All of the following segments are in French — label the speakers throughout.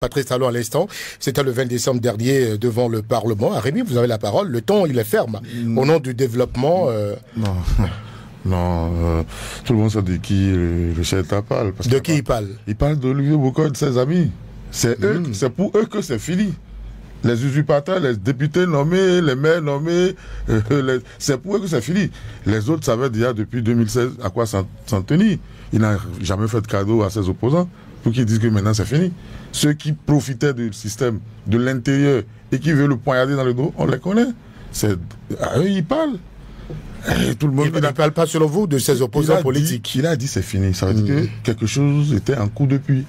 Speaker 1: Patrice Talon à l'instant, c'était le 20 décembre dernier devant le Parlement. Rémi, vous avez la parole. Le ton, il est ferme. Au nom du développement...
Speaker 2: Non, tout le monde sait de qui le chef d'État parle.
Speaker 1: De qui il parle?
Speaker 2: Il parle d'Olivier Bokor et de ses amis. C'est eux, c'est pour eux que c'est fini. Les usurpateurs, les députés nommés, les maires nommés, c'est pour eux que c'est fini. Les autres savaient déjà depuis 2016 à quoi s'en tenir. Il n'a jamais fait de cadeau à ses opposants pour qu'ils disent que maintenant c'est fini. Ceux qui profitaient du système de l'intérieur et qui veulent le poignarder dans le dos, on les connaît. À eux, ils parlent. Et tout le monde
Speaker 1: il ne parle pas, selon vous, de ses opposants politiques.
Speaker 2: Il a dit c'est fini. Ça veut dire que quelque chose était en cours depuis.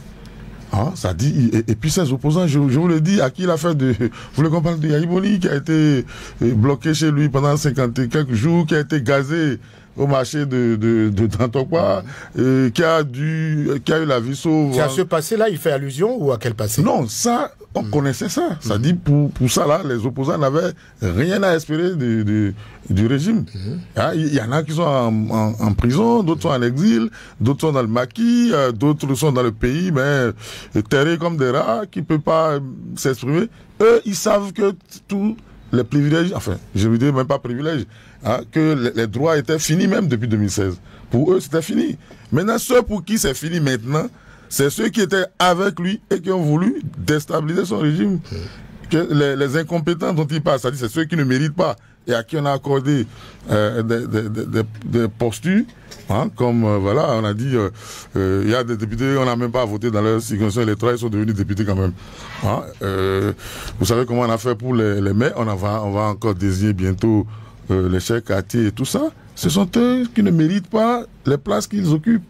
Speaker 2: Hein, ça dit, et puis ses opposants, je vous le dis, à qui il a fait de... Vous voulez qu'on parle de Yaïboni, qui a été bloqué chez lui pendant 50 et quelques jours, qui a été gazé au marché de Tantokwa, qui a eu la vie sauve.
Speaker 1: C'est à ce passé-là, il fait allusion, ou à quel passé?
Speaker 2: Non, ça, on connaissait ça. Ça dit, pour ça, là, les opposants n'avaient rien à espérer du régime. Il y en a qui sont en prison, d'autres sont en exil, d'autres sont dans le maquis, d'autres sont dans le pays, mais terrés comme des rats, qui ne peuvent pas s'exprimer. Eux, ils savent que tous les privilèges, enfin, je ne veux dire même pas privilèges, que les droits étaient finis même depuis 2016. Pour eux, c'était fini. Maintenant, ceux pour qui c'est fini maintenant, c'est ceux qui étaient avec lui et qui ont voulu déstabiliser son régime. Que les incompétents dont il parle, c'est-à-dire c'est ceux qui ne méritent pas et à qui on a accordé des postures, comme voilà, on a dit, il y a des députés, on n'a même pas voté dans leur circonscription électorale, ils sont devenus députés quand même. Vous savez comment on a fait pour les maires, on va encore désigner bientôt les chefs quartiers et tout ça. Ce sont eux qui ne méritent pas les places qu'ils occupent.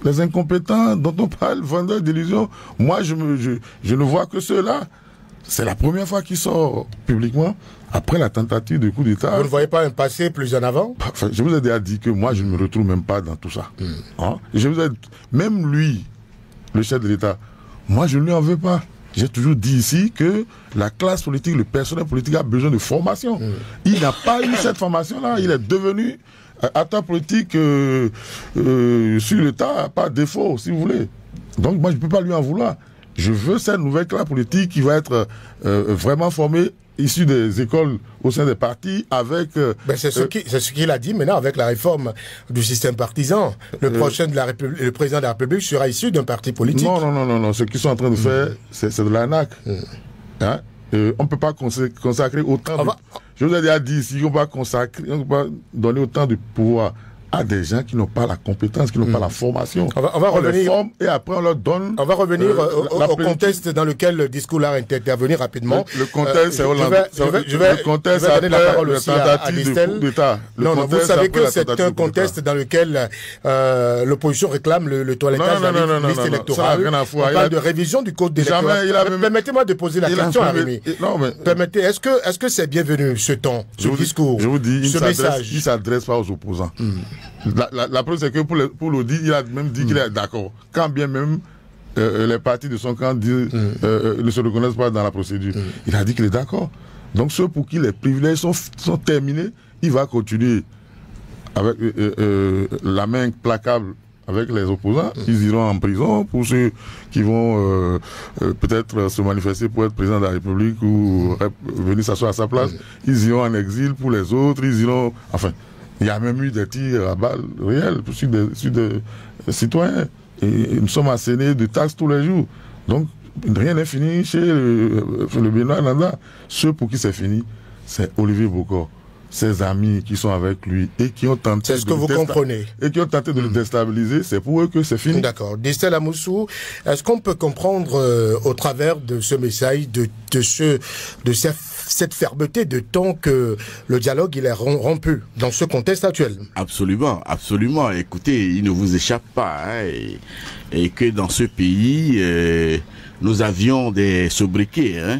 Speaker 2: Les incompétents dont on parle, vendeurs d'illusions. Moi, je ne vois que ceux-là. C'est la première fois qu'ils sortent publiquement après la tentative de coup d'État.
Speaker 1: Vous ne voyez pas un passé plus en avant?
Speaker 2: Enfin, je vous ai déjà dit que moi, je ne me retrouve même pas dans tout ça. Je vous ai, même lui, le chef de l'État, moi, je ne lui en veux pas. J'ai toujours dit ici que la classe politique, le personnel politique a besoin de formation. Il n'a pas eu cette formation-là. Il est devenu acteur politique sur l'État par défaut, si vous voulez. Donc moi, je ne peux pas lui en vouloir. Je veux cette nouvelle classe politique qui va être vraiment formée, issue des écoles au sein des partis, avec...
Speaker 1: c'est ce qu'il a dit maintenant avec la réforme du système partisan. Le président de la République sera issu d'un parti politique.
Speaker 2: Non. Ce qu'ils sont en train de faire, c'est de l'arnaque. On ne peut pas consacrer autant Je vous ai déjà dit ici, on ne peut pas donner autant de pouvoir à des gens qui n'ont pas la compétence, qui n'ont pas la formation.
Speaker 1: On va revenir,
Speaker 2: les forme et après on leur donne...
Speaker 1: On va revenir au contexte dans lequel le discours là est intervenu rapidement.
Speaker 2: Le contexte, c'est Hollande.
Speaker 1: Je vais donner la parole aussi à Listel. Non, vous savez que c'est un contexte dans lequel l'opposition réclame le toilettage de la liste électorale. On parle de révision du code électoral. Permettez-moi de poser la question à Rémi. Permettez, est-ce que c'est bienvenu ce temps, ce discours,
Speaker 2: je vous dis,
Speaker 1: ce message?
Speaker 2: Il ne s'adresse pas aux opposants. La preuve, c'est que pour l'audit, il a même dit qu'il est d'accord. Quand bien même les partis de son camp ne se reconnaissent pas dans la procédure. Il a dit qu'il est d'accord. Donc ceux pour qui les privilèges sont terminés, il va continuer avec la main implacable avec les opposants. Ils iront en prison. Pour ceux qui vont peut-être se manifester pour être président de la République ou venir s'asseoir à sa place, ils iront en exil. Pour les autres, ils iront... Enfin... Il y a même eu des tirs à balles réels sur des citoyens. Et nous sommes assénés de taxes tous les jours. Donc, rien n'est fini chez le Benoît Nanda. Ceux pour qui c'est fini, c'est Olivier Bokor, ses amis qui sont avec lui et qui ont tenté
Speaker 1: c'est ce que vous comprenez.
Speaker 2: Et qui ont tenté de le déstabiliser. C'est pour eux que c'est fini.
Speaker 1: D'accord. Distel Amoussou, est-ce qu'on peut comprendre au travers de ce message, de cette fermeté de temps que le dialogue il est rompu dans ce contexte actuel?
Speaker 3: Absolument, absolument. Écoutez, il ne vous échappe pas et que dans ce pays, nous avions des sobriquets.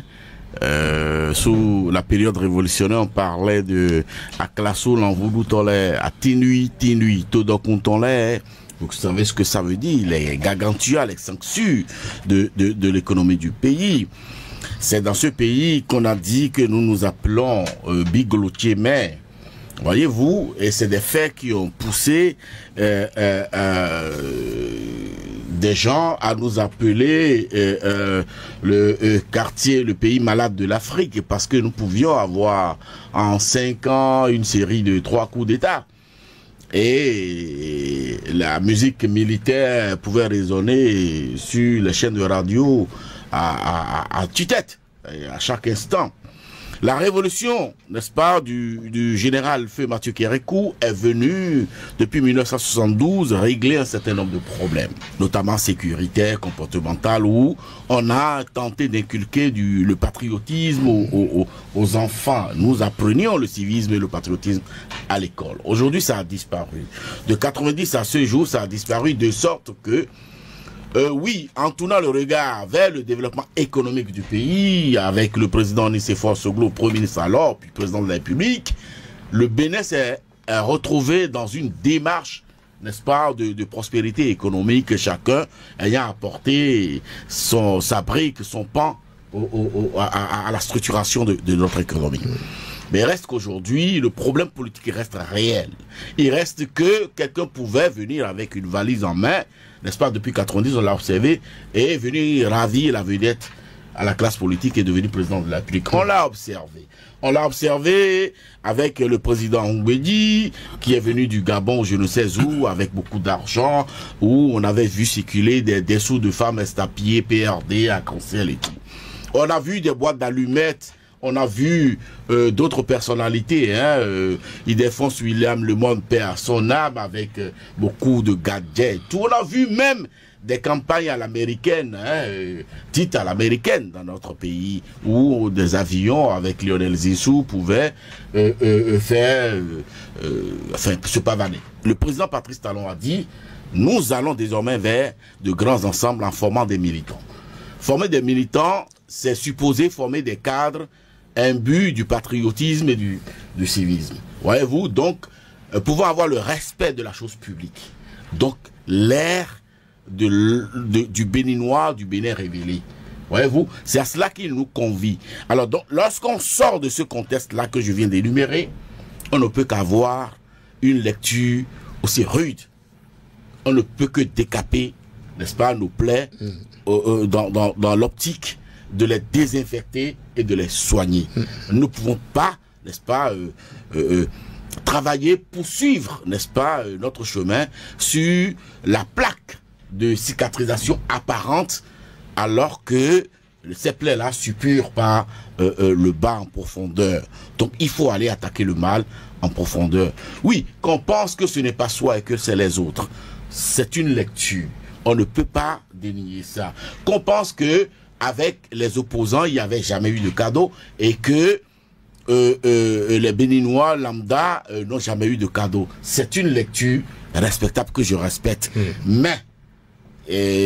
Speaker 3: Sous la période révolutionnaire, on parlait de Aklaso, l'envoudou-tolè, à Tinui, Todokuntolè. Vous savez ce que ça veut dire, les gargantua, les sanctions de l'économie du pays. C'est dans ce pays qu'on a dit que nous nous appelons Biglotier, mais voyez-vous, et c'est des faits qui ont poussé des gens à nous appeler le quartier, le pays malade de l'Afrique, parce que nous pouvions avoir en 5 ans une série de 3 coups d'État. Et la musique militaire pouvait résonner sur les chaînes de radio à tue-tête, à chaque instant. La révolution, n'est-ce pas, du général Feu Mathieu Kérékou est venue, depuis 1972, régler un certain nombre de problèmes, notamment sécuritaires, comportementaux, où on a tenté d'inculquer le patriotisme aux enfants. Nous apprenions le civisme et le patriotisme à l'école. Aujourd'hui, ça a disparu. De 90 à ce jour, ça a disparu de sorte que oui, en tournant le regard vers le développement économique du pays, avec le président Nicéphore Soglo, Premier ministre alors, puis président de la République, le Bénin s'est retrouvé dans une démarche, n'est-ce pas, de prospérité économique, chacun ayant apporté sa brique, son pan à la structuration de notre économie. Mais il reste qu'aujourd'hui, le problème politique reste réel. Il reste que quelqu'un pouvait venir avec une valise en main, n'est-ce pas, depuis 90, on l'a observé, et venir ravir la vedette à la classe politique et devenir président de la République. On l'a observé. On l'a observé avec le président Mbedi, qui est venu du Gabon, je ne sais où, avec beaucoup d'argent, où on avait vu circuler des sous de femmes estampillées, PRD, à Cancel et tout. On a vu des boîtes d'allumettes. On a vu d'autres personnalités, Ildefonse William Le Monde perd son âme avec beaucoup de gadgets. Tout. On a vu même des campagnes à l'américaine, dites à l'américaine dans notre pays, où des avions avec Lionel Zissou pouvaient se pavaner. Le président Patrice Talon a dit, nous allons désormais vers de grands ensembles en formant des militants. Former des militants, c'est supposer former des cadres imbus du patriotisme et du civisme. Voyez-vous, donc, pouvoir avoir le respect de la chose publique. Donc, l'air du Béninois, du Bénin révélé. Voyez-vous, c'est à cela qu'il nous convie. Alors, lorsqu'on sort de ce contexte-là que je viens d'énumérer, on ne peut qu'avoir une lecture aussi rude. On ne peut que décaper, n'est-ce pas, nos plaies dans l'optique de les désinfecter et de les soigner. Nous ne pouvons pas, n'est-ce pas, travailler, poursuivre, n'est-ce pas, notre chemin sur la plaque de cicatrisation apparente, alors que ces plaies-là suppurent par le bas en profondeur. Donc il faut aller attaquer le mal en profondeur. Oui, qu'on pense que ce n'est pas soi et que c'est les autres, c'est une lecture. On ne peut pas dénier ça. Qu'on pense que avec les opposants, il n'y avait jamais eu de cadeau et que les Béninois lambda n'ont jamais eu de cadeau. C'est une lecture respectable que je respecte. Mais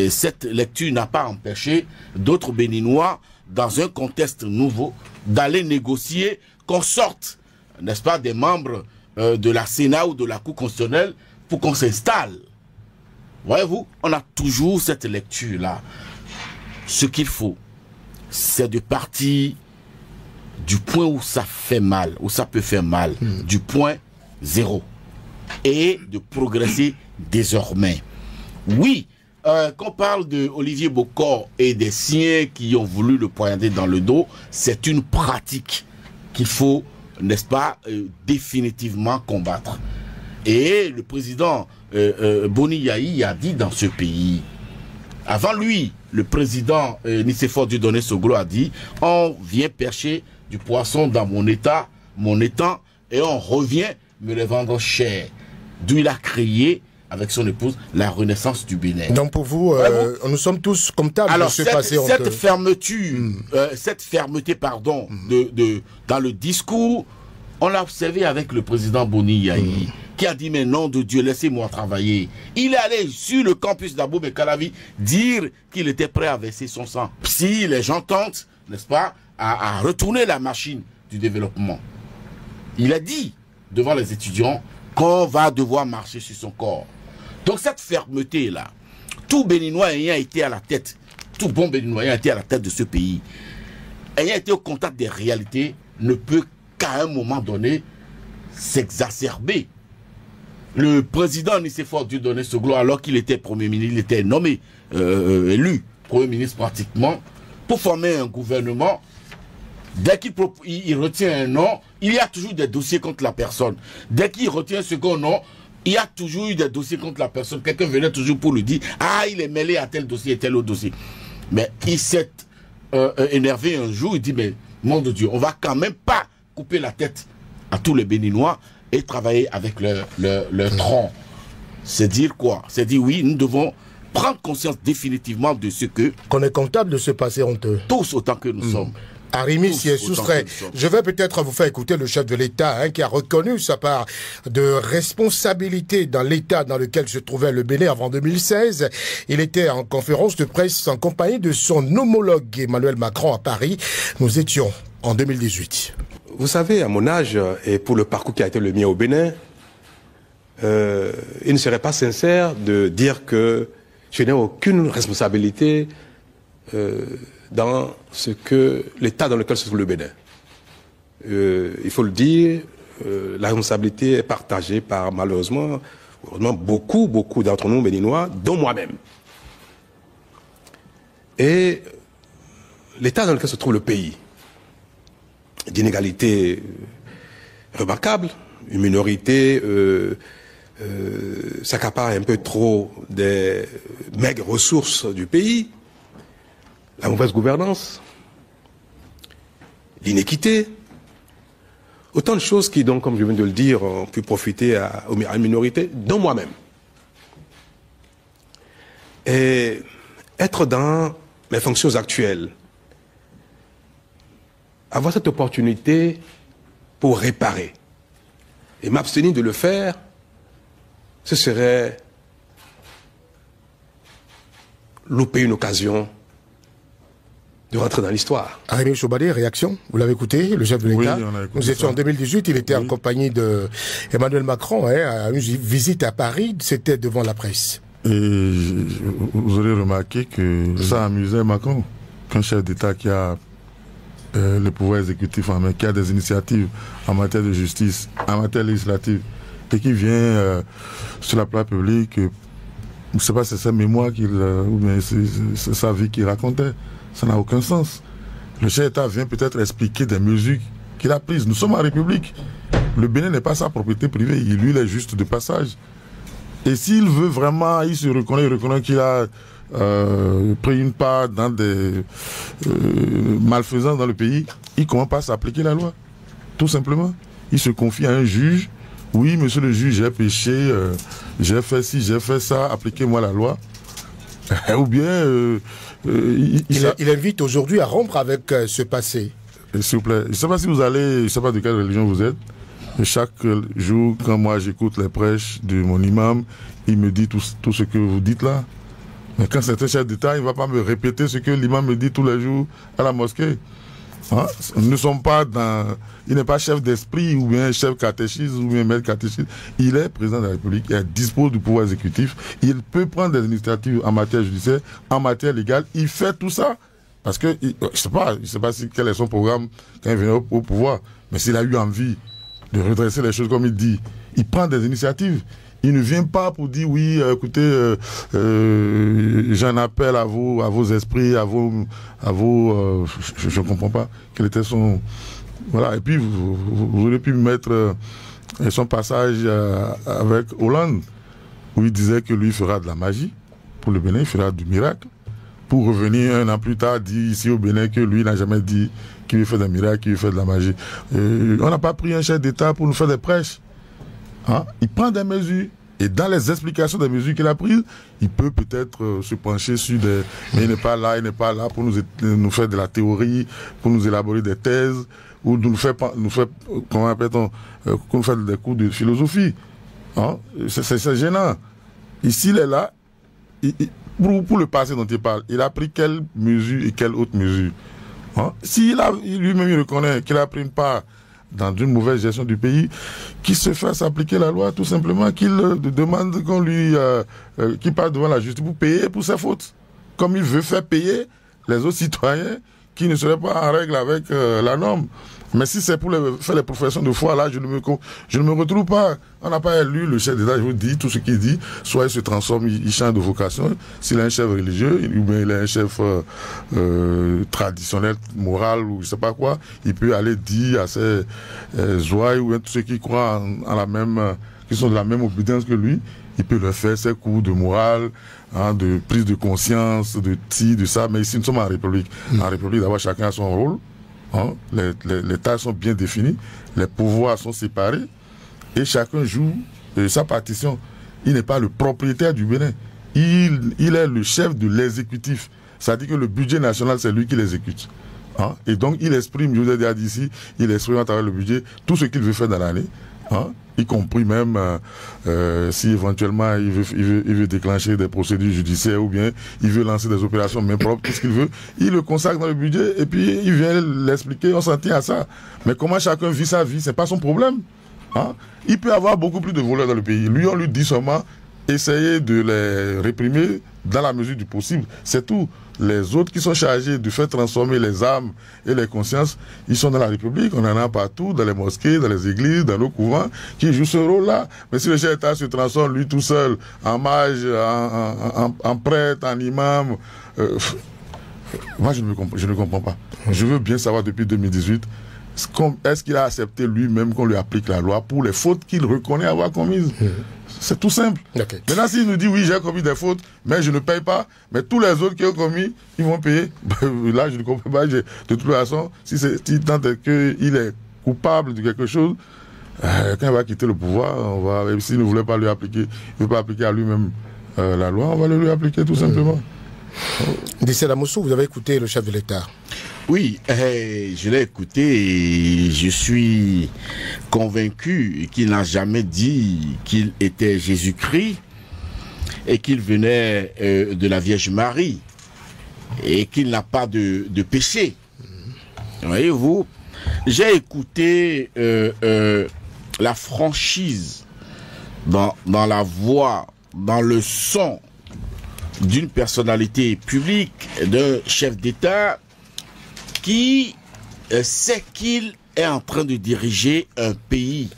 Speaker 3: cette lecture n'a pas empêché d'autres Béninois, dans un contexte nouveau, d'aller négocier qu'on sorte, n'est-ce pas, des membres de la Sénat ou de la Cour constitutionnelle pour qu'on s'installe. Voyez-vous, on a toujours cette lecture-là. Ce qu'il faut, c'est de partir du point où ça fait mal, où ça peut faire mal, du point zéro, et de progresser désormais. Oui, qu'on parle de Olivier Bokor et des siens qui ont voulu le poignarder dans le dos, c'est une pratique qu'il faut, n'est-ce pas, définitivement combattre. Et le président Boni Yahi a dit dans ce pays, avant lui, le président Nicéphore Dieudonné Soglo a dit, on vient pêcher du poisson dans mon étang, et on revient me le vendre cher. D'où il a créé, avec son épouse, la renaissance du Bénin.
Speaker 1: Donc pour vous, nous sommes tous comptables.
Speaker 3: Alors cette fermeture, cette fermeté, pardon, dans le discours, on l'a observé avec le président Boni Yahi, qui a dit, mais nom de Dieu, laissez-moi travailler. Il est allé sur le campus d'Abou Bekalavi dire qu'il était prêt à verser son sang. Si les gens tentent, n'est-ce pas, à retourner la machine du développement. Il a dit, devant les étudiants, qu'on va devoir marcher sur son corps. Donc cette fermeté-là, tout Béninois ayant été à la tête, tout bon Béninois ayant été à la tête de ce pays, ayant été au contact des réalités, ne peut qu'à un moment donné s'exacerber. le président Nicéphore Dieudonné Soglo, alors qu'il était Premier ministre, il était nommé, élu Premier ministre pratiquement, pour former un gouvernement. Dès qu'il retient un nom, il y a toujours des dossiers contre la personne. Dès qu'il retient un second nom, il y a toujours eu des dossiers contre la personne. Quelqu'un venait toujours pour lui dire « Ah, il est mêlé à tel dossier et tel autre dossier. » Mais il s'est énervé un jour, il dit « Mais, mon Dieu, on va quand même pas couper la tête à tous les Béninois et travailler avec le tronc. » C'est dire quoi? C'est dire oui, nous devons prendre conscience définitivement de ce que...
Speaker 1: Qu'on est comptable de ce passé honteux.
Speaker 3: Tous autant que nous sommes.
Speaker 1: Arimi s'y est soustrait. Je vais peut-être vous faire écouter le chef de l'État qui a reconnu sa part de responsabilité dans l'État dans lequel se trouvait le Bénin avant 2016. Il était en conférence de presse en compagnie de son homologue Emmanuel Macron à Paris. Nous étions en 2018.
Speaker 4: Vous savez, à mon âge et pour le parcours qui a été le mien au Bénin, il ne serait pas sincère de dire que je n'ai aucune responsabilité dans ce que l'état dans lequel se trouve le Bénin. Il faut le dire, la responsabilité est partagée par malheureusement beaucoup d'entre nous béninois, dont moi-même. Et l'état dans lequel se trouve le pays, d'inégalité remarquable, une minorité s'accapare un peu trop des maigres ressources du pays, la mauvaise gouvernance, l'inéquité, autant de choses qui, donc, comme je viens de le dire, ont pu profiter à une minorité, dont moi-même. Et être dans mes fonctions actuelles, avoir cette opportunité pour réparer et m'abstenir de le faire, ce serait louper une occasion de rentrer dans l'histoire.
Speaker 1: Arimi Choubadi, réaction? Vous l'avez écouté, le chef de l'État?
Speaker 2: Oui, on a écouté.
Speaker 1: Nous étions en 2018, il était en compagnie de Emmanuel Macron, à une visite à Paris, c'était devant la presse.
Speaker 2: Et vous aurez remarqué que ça amusait Macron, qu'un chef d'État qui a le pouvoir exécutif en main, qui a des initiatives en matière de justice, en matière législative, et qui vient sur la place publique, je ne sais pas si c'est sa mémoire ou bien c'est sa vie qu'il racontait. Ça n'a aucun sens. Le chef d'État vient peut-être expliquer des mesures qu'il a prises. Nous sommes en République. Le Bénin n'est pas sa propriété privée. Lui, il est juste de passage. Et s'il veut vraiment, il reconnaît qu'il a pris une part dans des malfaisances dans le pays, il commence pas à s'appliquer la loi. Tout simplement. Il se confie à un juge. Oui, monsieur le juge, j'ai péché, j'ai fait ci, j'ai fait ça, appliquez-moi la loi. Ou bien...
Speaker 1: il invite aujourd'hui à rompre avec ce passé.
Speaker 2: S'il vous plaît, je ne sais pas si vous allez, je ne sais pas de quelle religion vous êtes, mais chaque jour, quand moi j'écoute les prêches de mon imam, il me dit tout ce que vous dites là. Mais quand c'est un chef d'État, il ne va pas me répéter ce que l'imam me dit tous les jours à la mosquée. Hein? Nous ne sommes pas dans... Il n'est pas chef d'esprit ou bien chef catéchiste ou bien maître catéchiste. Il est président de la République, il dispose du pouvoir exécutif. Il peut prendre des initiatives en matière judiciaire, en matière légale. Il fait tout ça parce que, je ne sais pas quel est son programme quand il vient au pouvoir. Mais s'il a eu envie de redresser les choses comme il dit, il prend des initiatives. Il ne vient pas pour dire oui, écoutez, j'en appelle à vos esprits, à vos je ne comprends pas quel était son... Voilà, et puis vous auriez pu mettre son passage avec Hollande, où il disait que lui fera de la magie pour le Bénin, il fera du miracle, pour revenir un an plus tard dire ici au Bénin que lui n'a jamais dit qu'il fait des miracles, qu'il fait de la magie. On n'a pas pris un chef d'État pour nous faire des prêches. Hein? Il prend des mesures. Et dans les explications des mesures qu'il a prises, il peut peut-être se pencher sur des... Mais il n'est pas là pour nous faire de la théorie, pour nous élaborer des thèses, ou nous faire comment appelle-t-on, nous faire des cours de philosophie. Hein? C'est gênant. Ici, il est là. Pour le passé dont il parle, il a pris quelle mesure et quelle autre mesure. Hein? S'il lui-même reconnaît qu'il a pris une part dans une mauvaise gestion du pays, qu'il se fasse appliquer la loi, tout simplement, qu'il demande qu'on lui, qu'il passe devant la justice pour payer pour ses fautes. Comme il veut faire payer les autres citoyens qui ne seraient pas en règle avec la norme. Mais si c'est pour faire les professions de foi, là, je ne me retrouve pas. On n'a pas élu le chef d'État, je vous dis, tout ce qu'il dit, soit il se transforme, il change de vocation. S'il est un chef religieux, ou bien il est un chef traditionnel, moral, ou je sais pas quoi, il peut aller dire à ses ouailles, ou tous ceux qui croient en la même, qui sont de la même obédience que lui, il peut leur faire ses cours de morale, hein, de prise de conscience, de ci, de ça. Mais ici, nous sommes en République. En République, d'abord, chacun a son rôle. Hein, les tâches sont bien définies, les pouvoirs sont séparés et chacun joue sa partition. Il n'est pas le propriétaire du Bénin, il est le chef de l'exécutif. C'est-à-dire que le budget national, c'est lui qui l'exécute. Hein, et donc il exprime, je vous ai déjà dit ici, il exprime à travers le budget tout ce qu'il veut faire dans l'année. Hein, y compris même si éventuellement il veut déclencher des procédures judiciaires ou bien il veut lancer des opérations main propre, tout ce qu'il veut, il le consacre dans le budget et puis il vient l'expliquer, on s'en tient à ça. Mais comment chacun vit sa vie, c'est pas son problème. Hein? Il peut y avoir beaucoup plus de voleurs dans le pays. Lui, on lui dit seulement essayer de les réprimer dans la mesure du possible. C'est tout. Les autres qui sont chargés de faire transformer les âmes et les consciences, ils sont dans la République, on en a partout, dans les mosquées, dans les églises, dans nos couvents, qui jouent ce rôle-là. Mais si le chef d'État se transforme lui tout seul, en mage, en prêtre, en imam, moi je ne comprends pas. Je veux bien savoir depuis 2018, est-ce qu'il a accepté lui-même qu'on lui applique la loi pour les fautes qu'il reconnaît avoir commises? C'est tout simple. Okay. Maintenant, s'il nous dit, oui, j'ai commis des fautes, mais je ne paye pas, mais tous les autres qui ont commis, ils vont payer. Là, je ne comprends pas. De toute façon, si tant est qu'il est coupable de quelque chose, quand il va quitter le pouvoir, s'il ne voulait pas lui appliquer, il ne veut pas appliquer à lui-même la loi, on va le lui appliquer tout simplement.
Speaker 1: Dissel Amoussou, vous avez écouté le chef de l'État?
Speaker 3: Oui, je l'ai écouté et je suis convaincu qu'il n'a jamais dit qu'il était Jésus-Christ et qu'il venait de la Vierge Marie et qu'il n'a pas de péché. Voyez-vous, j'ai écouté la franchise dans la voix, dans le son d'une personnalité publique, d'un chef d'État qui sait qu'il est en train de diriger un pays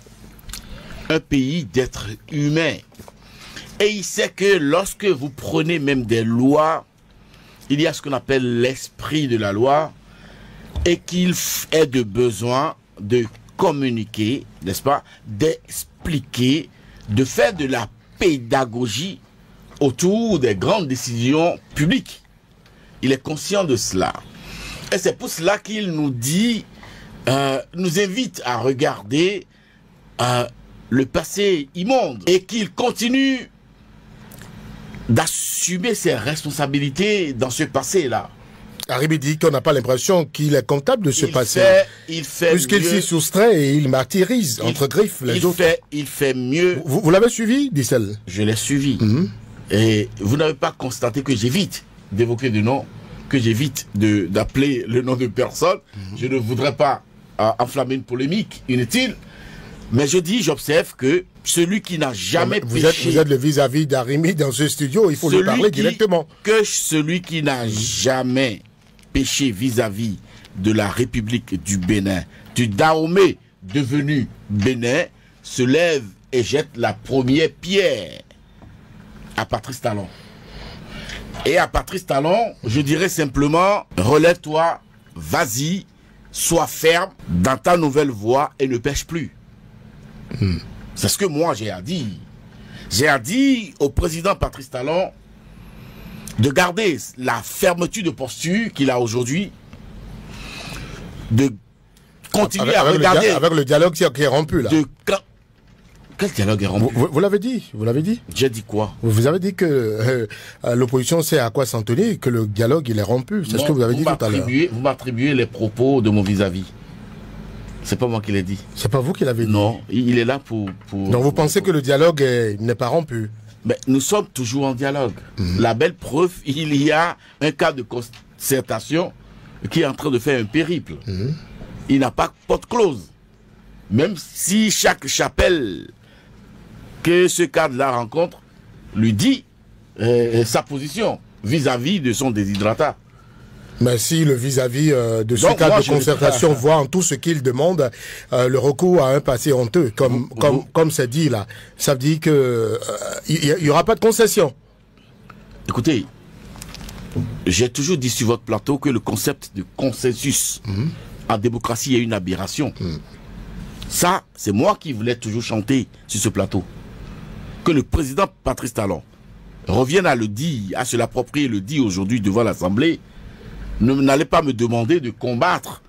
Speaker 3: d'êtres humains. Et il sait que lorsque vous prenez même des lois, il y a ce qu'on appelle l'esprit de la loi, et qu'il est de besoin de communiquer, n'est-ce pas, d'expliquer, de faire de la pédagogie autour des grandes décisions publiques. Il est conscient de cela. Et c'est pour cela qu'il nous dit, nous invite à regarder le passé immonde et qu'il continue d'assumer ses responsabilités dans ce passé-là.
Speaker 1: Arribi dit qu'on n'a pas l'impression qu'il est comptable de ce passé. Puisqu'il s'y soustrait et il martyrise entre griffes les autres.
Speaker 3: Il fait mieux.
Speaker 1: Vous l'avez suivi, Dissel?
Speaker 3: Je l'ai suivi. Et vous n'avez pas constaté que j'évite d'évoquer de noms, que j'évite d'appeler le nom de personne. Je ne voudrais pas enflammer une polémique inutile. Mais j'observe que celui qui n'a jamais péché...
Speaker 1: Vous êtes le vis-à-vis d'Arimi dans ce studio, il faut lui parler directement.
Speaker 3: Que celui qui n'a jamais péché vis-à-vis de la République du Bénin, du Dahomey devenu Bénin, se lève et jette la première pierre à Patrice Talon. Et à Patrice Talon, je dirais simplement, relève-toi, vas-y, sois ferme dans ta nouvelle voie et ne pêche plus. C'est ce que moi j'ai à dire. J'ai à dire au président Patrice Talon de garder la fermeture de posture qu'il a aujourd'hui, de continuer à regarder...
Speaker 1: Avec le dialogue qui est rompu là.
Speaker 3: Quel dialogue est rompu?
Speaker 1: Vous l'avez dit, vous l'avez dit.
Speaker 3: J'ai dit quoi?
Speaker 1: Vous avez dit que l'opposition sait à quoi s'en tenir, que le dialogue il est rompu. C'est ce que vous avez dit tout à l'heure.
Speaker 3: Vous m'attribuez les propos de mon vis-à-vis. C'est pas moi qui l'ai dit.
Speaker 1: C'est pas vous qui l'avez dit.
Speaker 3: Non, il est là pour...
Speaker 1: Donc vous pensez que le dialogue n'est pas rompu?
Speaker 3: Mais nous sommes toujours en dialogue. La belle preuve, il y a un cas de concertation qui est en train de faire un périple. Il n'a pas porte close. Même si chaque chapelle que ce cadre-là rencontre lui dit sa position vis-à-vis de son déshydratat.
Speaker 1: Mais si le vis-à-vis de ce cadre de concertation voit en tout ce qu'il demande le recours à un passé honteux, comme c'est dit là, ça veut dire que il n'y aura pas de concession.
Speaker 3: Écoutez, j'ai toujours dit sur votre plateau que le concept de consensus en démocratie est une aberration. Ça, c'est moi qui voulais toujours chanter sur ce plateau. Que le président Patrice Talon revienne à le dire, à se l'approprier, le dire aujourd'hui devant l'Assemblée. N'allez pas me demander de combattre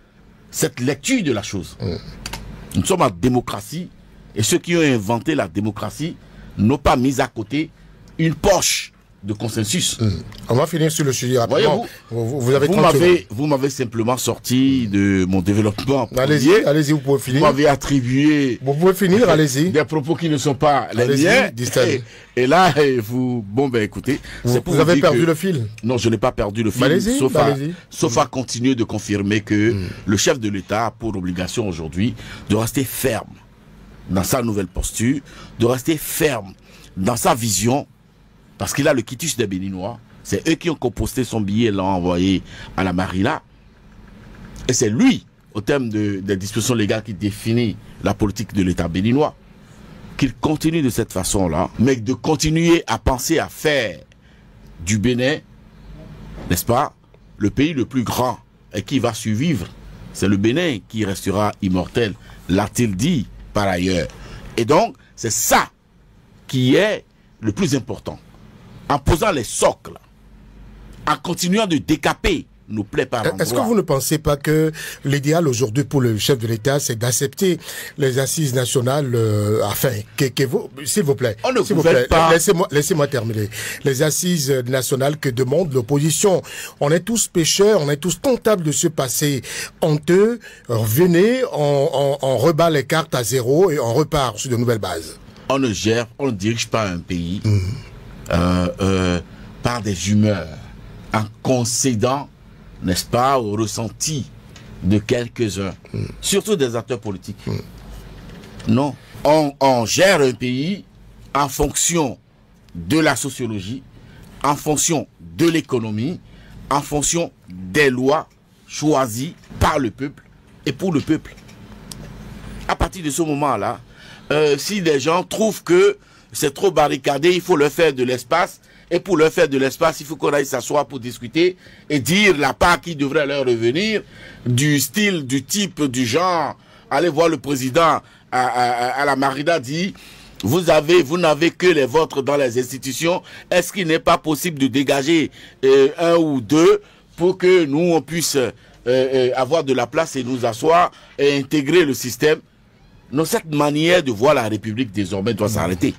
Speaker 3: cette lecture de la chose. Nous sommes en démocratie et ceux qui ont inventé la démocratie n'ont pas mis à côté une poche de consensus.
Speaker 1: On va finir sur le sujet rapidement.
Speaker 3: Vous m'avez simplement sorti de mon développement.
Speaker 1: Allez-y, vous pouvez finir.
Speaker 3: Vous m'avez attribué.
Speaker 1: Vous pouvez finir, allez-y.
Speaker 3: Des propos qui ne sont pas les miens. Et là, écoutez.
Speaker 1: Vous avez perdu le fil.
Speaker 3: Non, je n'ai pas perdu le fil. Sauf à continuer de confirmer que le chef de l'État a pour obligation aujourd'hui de rester ferme dans sa nouvelle posture, de rester ferme dans sa vision. Parce qu'il a le quitus des Béninois. C'est eux qui ont composté son billet et l'ont envoyé à la Marina. Et c'est lui, au terme des dispositions légales qui définit la politique de l'État béninois, qu'il continue de cette façon-là, mais de continuer à penser à faire du Bénin, n'est-ce pas, le pays le plus grand et qui va survivre. C'est le Bénin qui restera immortel, l'a-t-il dit par ailleurs. Et donc, c'est ça qui est le plus important. En posant les socles, en continuant de décaper nos plaies par endroits.
Speaker 1: Est-ce que vous ne pensez pas que l'idéal aujourd'hui pour le chef de l'État, c'est d'accepter les assises nationales, s'il vous plaît,
Speaker 3: on ne pouvait pas...
Speaker 1: Laissez-moi terminer. Les assises nationales que demande l'opposition. On est tous pécheurs, on est tous comptables de ce passé honteux. Venez, on rebat les cartes à zéro et on repart sur de nouvelles bases.
Speaker 3: On ne dirige pas un pays par des humeurs, en concédant, n'est-ce pas, au ressenti de quelques-uns, surtout des acteurs politiques. Non, on gère un pays en fonction de la sociologie, en fonction de l'économie, en fonction des lois choisies par le peuple et pour le peuple. À partir de ce moment-là, si des gens trouvent que c'est trop barricadé, il faut leur faire de l'espace. Et pour leur faire de l'espace, il faut qu'on aille s'asseoir pour discuter et dire la part qui devrait leur revenir, du style, du type, du genre. Allez voir le président à la Marina dit, vous n'avez que les vôtres dans les institutions. Est-ce qu'il n'est pas possible de dégager un ou deux pour que nous, on puisse avoir de la place et nous asseoir et intégrer le système? Non, cette manière de voir la République désormais doit s'arrêter.